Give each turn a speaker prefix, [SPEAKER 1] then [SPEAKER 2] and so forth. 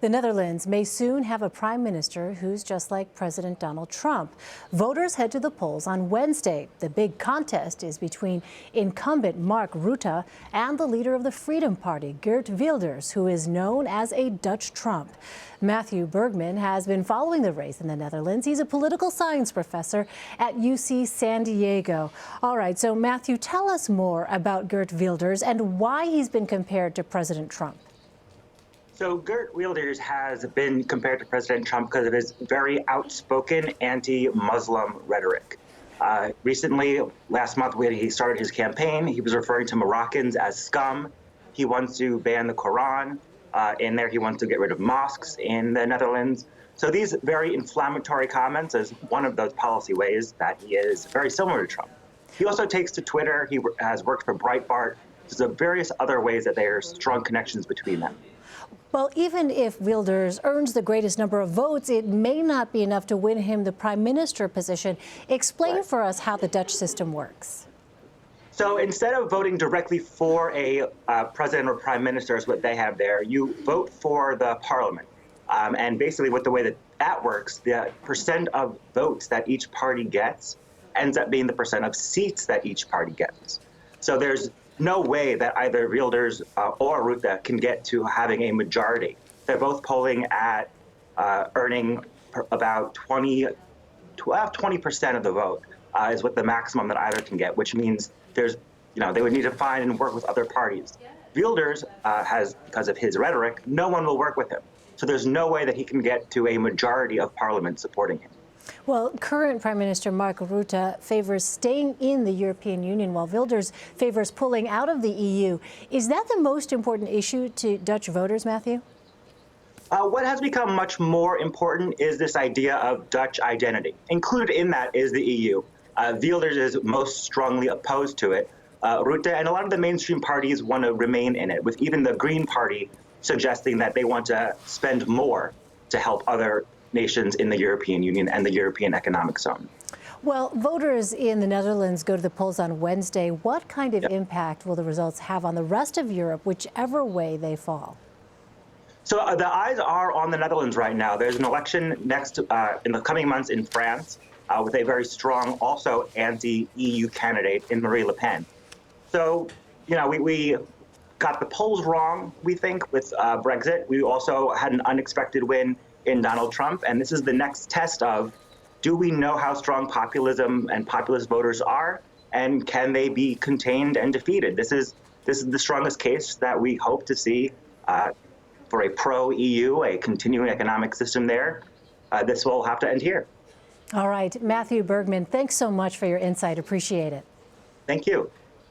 [SPEAKER 1] The Netherlands may soon have a prime minister who's just like President Donald Trump. Voters head to the polls on Wednesday. The big contest is between incumbent Mark Rutte and the leader of the Freedom Party, Geert Wilders, who is known as a Dutch Trump. Matthew Bergman has been following the race in the Netherlands. He's a political science professor at UC San Diego. All right, so Matthew, tell us more about Geert Wilders and why he's been compared to President Trump.
[SPEAKER 2] So Geert Wilders has been compared to President Trump because of his very outspoken anti-Muslim rhetoric. Recently, last month, when he started his campaign, he was referring to Moroccans as scum. He wants to ban the Quran. In there, he wants to get rid of mosques in the Netherlands. So these very inflammatory comments is one of those policy ways that he is very similar to Trump. He also takes to Twitter. He has worked for Breitbart. There's various other ways that there are strong connections between them.
[SPEAKER 1] Well, even if Wilders earns the greatest number of votes, it may not be enough to win him the prime minister position. Explain for us how the Dutch system works.
[SPEAKER 2] So instead of voting directly for a president or prime minister, is what they have there, you vote for the parliament. And basically, with the way that works, the percent of votes that each party gets ends up being the percent of seats that each party gets. So there's no way that either Wilders or Rutte can get to having a majority. They're both polling at earning about 20% of the vote is what the maximum that either can get, which means they would need to find and work with other parties. Wilders has, because of his rhetoric, no one will work with him. So there's no way that he can get to a majority of parliament supporting him.
[SPEAKER 1] Well, current Prime Minister Mark Rutte favors staying in the European Union, while Wilders favors pulling out of the EU. Is that the most important issue to Dutch voters, Matthew?
[SPEAKER 2] What has become much more important is this idea of Dutch identity. Included in that is the EU. Wilders is most strongly opposed to it. Rutte and a lot of the mainstream parties want to remain in it, with even the Green Party suggesting that they want to spend more to help other nations in the European Union and the European Economic Zone.
[SPEAKER 1] Well, voters in the Netherlands go to the polls on Wednesday. What kind of impact will the results have on the rest of Europe, whichever way they fall?
[SPEAKER 2] So the eyes are on the Netherlands right now. There's an election next in the coming months in France with a very strong, also anti-EU candidate in Marine Le Pen. So, we got the polls wrong, we think, with Brexit. We also had an unexpected win in Donald Trump, and this is the next test of, do we know how strong populism and populist voters are, and can they be contained and defeated? This is the strongest case that we hope to see for a pro-EU, a continuing economic system there. This will have to end here.
[SPEAKER 1] All right, Matthew Bergman, thanks so much for your insight. Appreciate it.
[SPEAKER 2] Thank you.